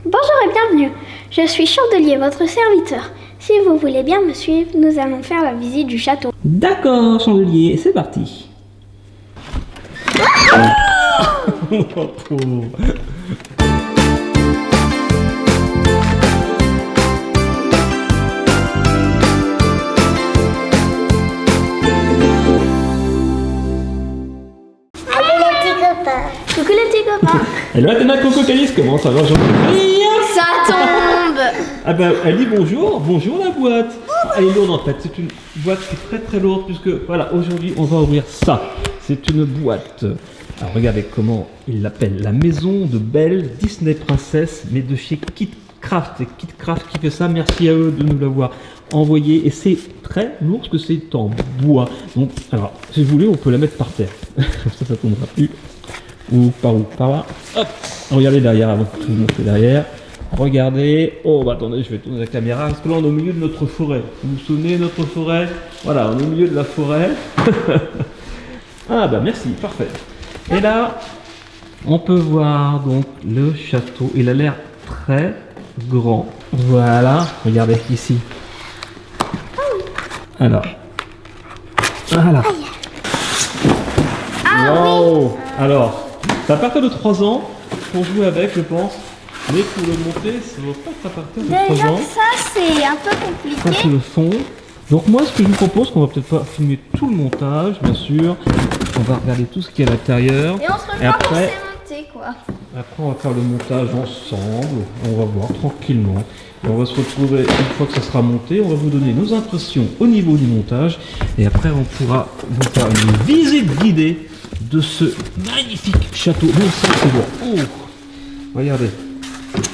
Bonjour et bienvenue, je suis Chandelier, votre serviteur. Si vous voulez bien me suivre, nous allons faire la visite du château. D'accord, Chandelier, c'est parti. Oh, pauvre. Coucou les petits copains. Hello, Athéna, Coco, Calice, comment ça va aujourd'hui? Ça tombe. Ah bah, elle dit bonjour, bonjour la boîte. Elle est lourde en fait, c'est une boîte qui est très très lourde puisque, voilà, aujourd'hui on va ouvrir ça. C'est une boîte. Alors regardez comment il l'appelle, la maison de Belle Disney Princess, mais de chez KitKraft. Et KitKraft qui fait ça, merci à eux de nous l'avoir envoyé. Et c'est très lourd parce que c'est en bois. Donc, alors, si vous voulez, on peut la mettre par terre. Comme ça tombera plus. Ou par où? Par là. Hop. Regardez derrière avant que je vous montre derrière. Regardez. Oh, bah attendez, je vais tourner la caméra parce que là on est au milieu de notre forêt. Vous vous souvenez de notre forêt? Voilà, on est au milieu de la forêt. Ah bah merci, parfait. Et là, on peut voir donc le château. Il a l'air très grand. Voilà, regardez ici. Alors. Voilà. Wow. Alors, c'est à partir de 3 ans pour jouer avec, je pense. Mais pour le monter, ça va pas être à partir de 3 ans. Ça c'est un peu Ça, compliqué. c'est le fond. Donc moi, ce que je vous propose, qu'on va peut-être pas filmer tout le montage, bien sûr. On va regarder tout ce qui est à l'intérieur. Et on se rejoint quand c'est monté quoi. Après, on va faire le montage ensemble. On va voir tranquillement. Et on va se retrouver une fois que ça sera monté. On va vous donner nos impressions au niveau du montage. Et après, on pourra vous faire une visite guidée de ce magnifique château. Bon, ça, c'est bon. Oh, regardez.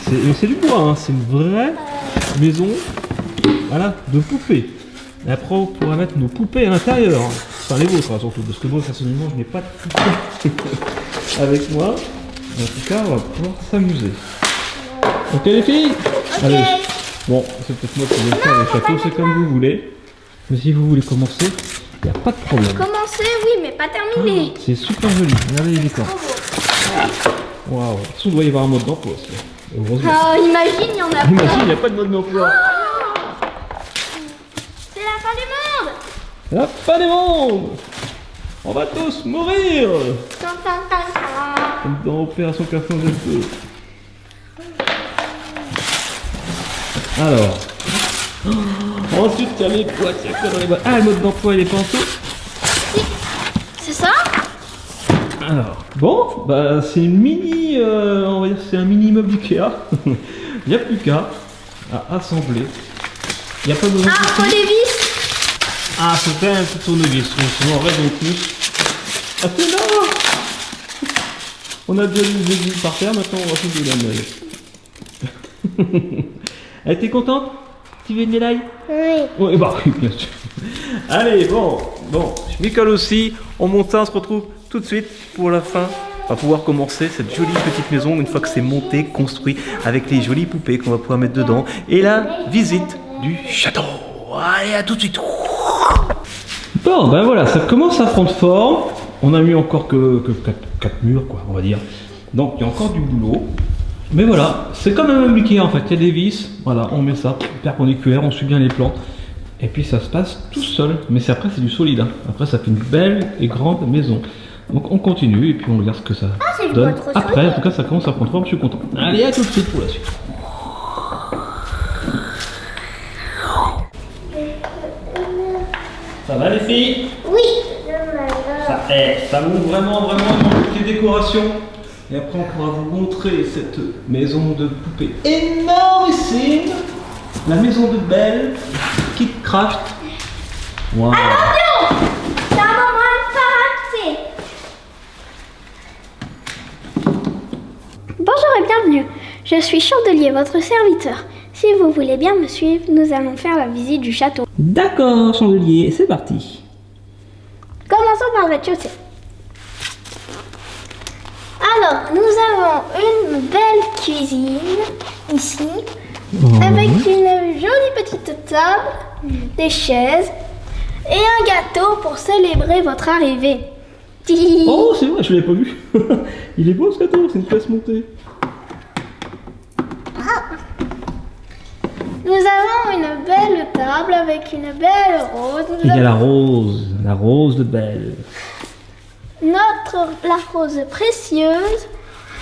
C'est du bois, hein. C'est une vraie maison, voilà, de poupées. Et après, on pourra mettre nos poupées à l'intérieur. Enfin, les vôtres, hein, surtout. Parce que moi, personnellement, je n'ai pas de poupées avec moi. En tout cas, on va pouvoir s'amuser. Ok, les filles? Ok. Allez. Bon, c'est peut-être moi qui vais faire le château, c'est comme vous voulez. Mais si vous voulez commencer, il n'y a pas de problème. Commencer, oui, mais pas terminé. C'est super joli. Regardez les décors. Waouh. Il doit y avoir un mode d'emploi aussi. Heureusement. Oh, imagine, il y en a Imagine, pas. il n'y a pas de mode d'emploi. C'est la fin du monde. La fin des mondes. On va tous mourir. Tan, tan, tan, tan. Comme dans Opération Café 2. Alors. Ensuite, il y a les boîtes. Il y a quoi dans les boîtes? Ah, le mode d'emploi, il est pas en dessous. C'est ça? Alors, bon, bah c'est une mini, on va dire c'est un mini meuble Ikea. Il n'y a plus qu'à assembler. Il n'y a pas besoin de Ah, soucis. les vis. Ah, c'est quand même un petit tournevis, sinon on reste en plus. Ah, c'est là. On a déjà mis des aiguilles par terre, maintenant on va foutre de la neige. Elle était contente? Tu veux une médaille? Oui. Oui, bah oui, bien sûr. Allez, bon, je m'y colle aussi. On monte ça, on se retrouve tout de suite pour la fin. On va pouvoir commencer cette jolie petite maison une fois que c'est monté, construit, avec les jolies poupées qu'on va pouvoir mettre dedans. Et la visite du château. Allez, à tout de suite. Bon, ben voilà, ça commence à prendre forme. On a mis encore que 4 murs, quoi, on va dire. Donc, il y a encore du boulot. Mais voilà, c'est comme un meuble Ikea en fait, il y a des vis, voilà, on met ça perpendiculaire, on suit bien les plans, et puis ça se passe tout seul, mais après c'est du solide, hein. Après ça fait une belle et grande maison. Donc on continue, et puis on regarde ce que ça donne. Après, en tout cas ça commence à prendre forme, je suis content. Allez, à tout de suite pour la suite. Ça va les filles? Oui. Ça monte vraiment dans toutes les décorations. Et après, on pourra vous montrer cette maison de poupée énormissime. La maison de Belle, KitKraft. Wow. Attention! C'est un moment de Bonjour et bienvenue. Je suis Chandelier, votre serviteur. Si vous voulez bien me suivre, nous allons faire la visite du château. D'accord, Chandelier, c'est parti. Commençons par le rez-de-chaussée. Alors, nous avons une belle cuisine ici, avec une jolie petite table, des chaises et un gâteau pour célébrer votre arrivée. Oh, c'est vrai, je l'avais pas vu. Il est beau ce gâteau, c'est une pièce montée. Nous avons une belle table avec une belle rose. Il y a la rose de Belle. La rose précieuse.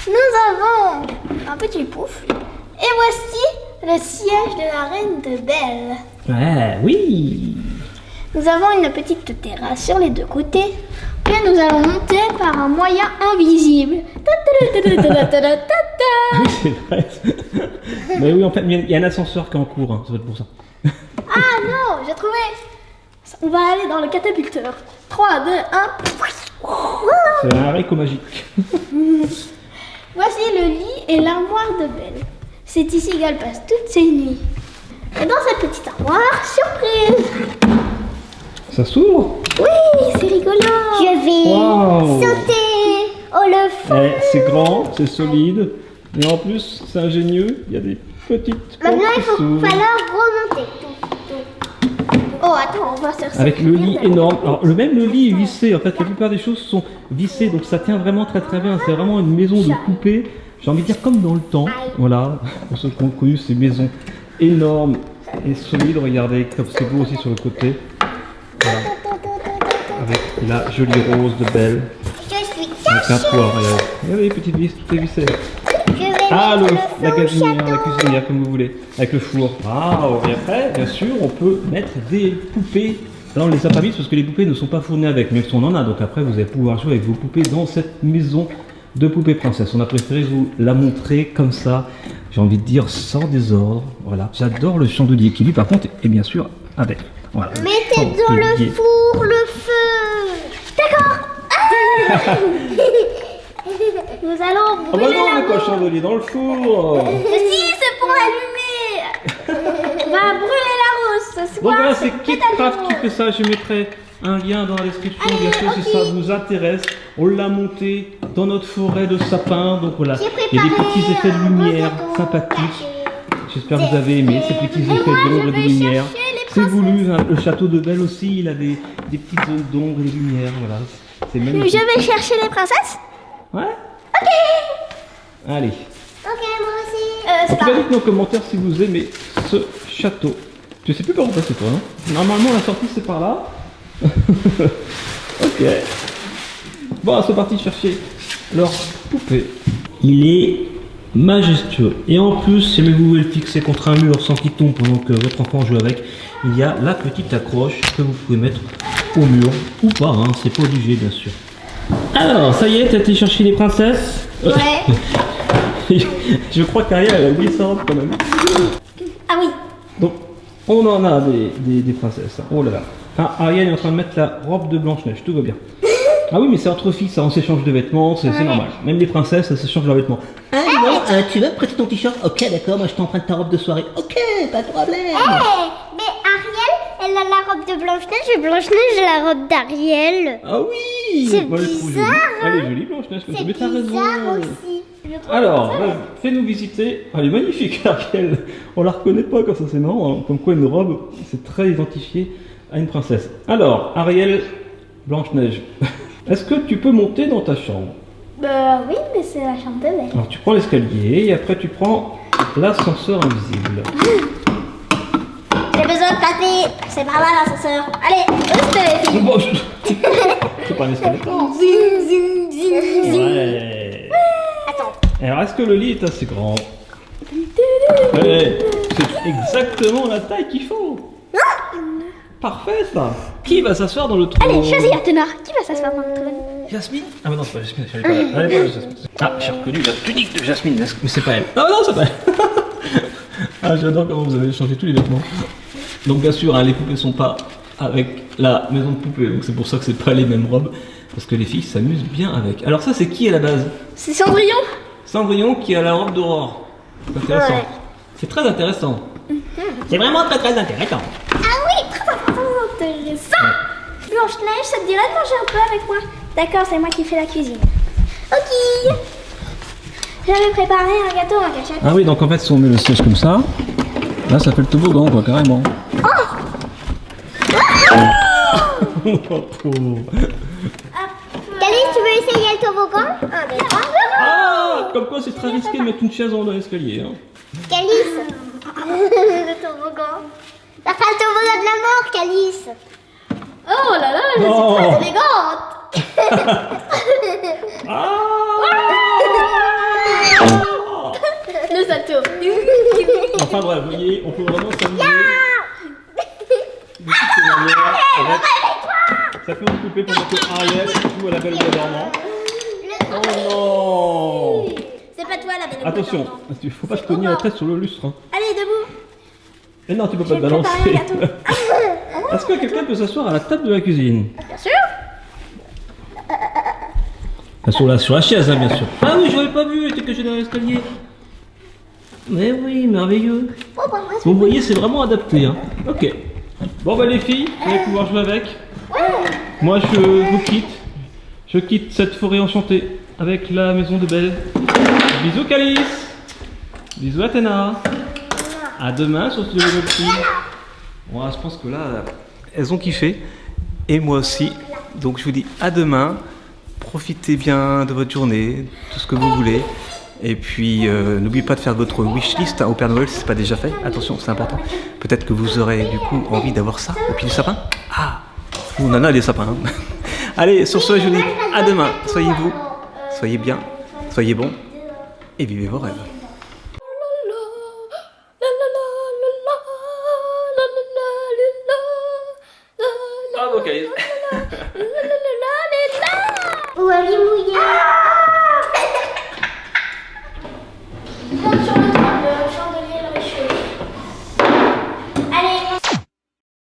Nous avons un petit pouf. Et voici le siège de la reine de Belle. Ouais, oui. Nous avons une petite terrasse sur les deux côtés. Puis nous allons monter par un moyen invisible. Oui, c'est vrai. Mais oui, en fait, il y a un ascenseur qui est en cours, hein, ça doit être pour ça. Ah non, j'ai trouvé. On va aller dans le catapulteur. 3, 2, 1. C'est un haricot magique. Voici le lit et l'armoire de Belle. C'est ici qu'elle passe toutes ses nuits. Et dans cette petite armoire, surprise. Ça s'ouvre? Oui, c'est rigolo. Je vais Wow. sauter. Oh, le feu. C'est grand, c'est solide. Et en plus, c'est ingénieux. Il y a des petites portes Maintenant, il qui faut s'ouvrent. falloir remonter. Oh, attends, on va faire ça. Avec le lit énorme. Alors, même le lit est vissé. En fait, la plupart des choses sont vissées. Donc, ça tient vraiment très très bien. C'est vraiment une maison de poupée. J'ai envie de dire comme dans le temps. Voilà. Pour ceux qui ont connu ces maisons énormes et solides. Regardez comme c'est beau aussi sur le côté. Voilà. Avec la jolie rose de Belle. Je suis Avec un toit, regardez les petites vis, tout est vissé. Je vais Ah, mettre la feu au gazinière, la château. cuisinière, comme vous voulez, avec le four. Waouh. Et après, bien sûr, on peut mettre des poupées dans les appareils, parce que les poupées ne sont pas fournies avec, même si on en a. Donc après, vous allez pouvoir jouer avec vos poupées dans cette maison de poupées princesses. On a préféré vous la montrer comme ça, j'ai envie de dire sans désordre. Voilà, j'adore le chandelier qui lui, par contre, est bien sûr avec. Voilà. Mettez dans le Chandelier. four le feu. D'accord. Nous allons Ah bah brûler non, la mais pas le rose. chandelier dans le four. Mais si, c'est pour l'allumer. On va brûler la rose ce soir. Donc voilà, c'est Faites KidCraft allumer. qui fait ça. Je mettrai un lien dans la description, Allez, bien sûr, si ok. ça vous intéresse. On l'a monté dans notre forêt de sapins. Donc voilà, J'ai il y a des préparé petits effets de un lumière gâteau sympathiques. caché. J'espère que vous avez aimé ces petits Et effets moi, je d'ombre et de vais lumière. chercher les C'est princesses. voulu, hein. Le château de Belle aussi, il a des petites zones d'ombre et de lumière. Voilà, c'est magnifique. Je vais chercher les princesses. Ouais. Allez. Ok, moi aussi. En C'est tout pas cas, dites-nous en commentaire si vous aimez ce château. Je sais plus par où passer toi, hein. Normalement, la sortie c'est par là. Ok. Bon, c'est parti chercher leur poupée. Il est majestueux. Et en plus, si vous voulez le fixer contre un mur sans qu'il tombe pendant que votre enfant joue avec, il y a la petite accroche que vous pouvez mettre au mur. Ou pas, hein, c'est pas obligé bien sûr. Alors, ça y est, t'as été chercher les princesses? Ouais. Je crois qu'Ariel elle a oublié sa robe quand même. Ah oui. Donc, on en a des princesses. Hein. Oh là là. Ah, Ariel est en train de mettre la robe de Blanche-Neige, tout va bien. Ah oui, mais c'est entre filles, ça, on s'échange de vêtements, c'est normal. Même les princesses, elles s'échangent leurs vêtements. Ah non, tu veux me prêter ton t-shirt? Ok, d'accord, moi je t'emprunte ta robe de soirée. Ok, pas de problème. Mais Ariel, elle a la robe de Blanche-Neige et Blanche-Neige a la robe d'Ariel. Ah oui. C'est Moi, je la trouve bizarre, jolie. hein. Elle est jolie, Blanche-Neige, comme ça. Mais t'as raison. aussi. Je trouve Alors, ça. fais-nous visiter. Elle est magnifique, Ariel. On la reconnaît pas quand ça, c'est marrant. Hein. Comme quoi, une robe, c'est très identifié à une princesse. Alors, Ariel, Blanche-Neige, est-ce que tu peux monter dans ta chambre? Bah oui, mais c'est la chambre de Belle. Alors, tu prends l'escalier et après, tu prends l'ascenseur invisible. J'ai besoin de passer. C'est par là l'ascenseur. Allez, restez. Bon, c'est pas un escalier. Zing, zing, zing, zing. Ouais. Attends. Alors, est-ce que le lit est assez grand? Ouais, c'est exactement la taille qu'il faut. Parfait, ça. Qui va s'asseoir dans le trône? Allez, choisis Athéna. Qui va s'asseoir dans le trône? Jasmine? Ah bah non, c'est pas Jasmine, elle est pas là. Elle est pas là, Jasmine. Ah, j'ai reconnu la tunique de Jasmine, mais c'est pas elle. Ah non, c'est pas elle. Ah, j'adore comment vous avez changé tous les vêtements. Donc bien sûr, hein, les poupées sont pas avec la maison de poupées, donc c'est pour ça que c'est pas les mêmes robes, parce que les filles s'amusent bien avec. Alors ça, c'est qui à la base? C'est Cendrillon. Cendrillon qui a la robe d'Aurore. C'est intéressant. Ouais. C'est très intéressant. C'est vraiment très très intéressant. Ah oui, très intéressant. Blanche-Neige, ça te dirait de manger un peu avec moi? D'accord, c'est moi qui fais la cuisine. Ok. J'avais préparé un gâteau en cachette. Ah oui, donc en fait, si on met le siège comme ça, là, ça fait le toboggan, quoi, carrément. Calice, tu veux essayer le toboggan? Ah, comme quoi c'est très risqué de mettre une chaise en haut dans l'escalier. Hein. Calice, Le toboggan. Ça fait le toboggan de la mort, Calice. Oh là là, je suis Non. très élégante. Le salto. Enfin bref, vous voyez, on peut vraiment s'amuser. De toutes ces manières, avec... Ça peut vous couper pendant que Ariel joue à la belle au bois dormant. Oh non! C'est pas toi la belle. Attention, il faut pas se cogner la tête sur le lustre. Hein. Allez, debout. Et non, tu peux pas te balancer. Est-ce que quelqu'un peut s'asseoir à la table de la cuisine? Bien sûr. Sur la chaise, hein, bien sûr. Ah oui, je l'avais pas vu, il était caché dans l'escalier. Mais oui, merveilleux. Bon, bah, moi, Vous voyez, c'est vraiment adapté. Hein. Ok. Bon, bah les filles, vous allez pouvoir jouer avec. Moi, je vous quitte. Je quitte cette forêt enchantée avec la maison de Belle. Bisous, Calice. Bisous, Athéna. À demain sur ce nouveau petit. Bon, je pense que là, elles ont kiffé. Et moi aussi. Donc, je vous dis à demain. Profitez bien de votre journée, tout ce que vous voulez. Et puis, n'oubliez pas de faire votre wishlist au Père Noël si ce n'est pas déjà fait. Attention, c'est important. Peut-être que vous aurez du coup envie d'avoir ça au pied du sapin. Ah, on en a des sapins. Hein. Allez, sur ce, je vous dis à demain. Soyez vous, soyez bien, soyez bons et vivez vos rêves. Bravo, Calice. Ou aller mouiller.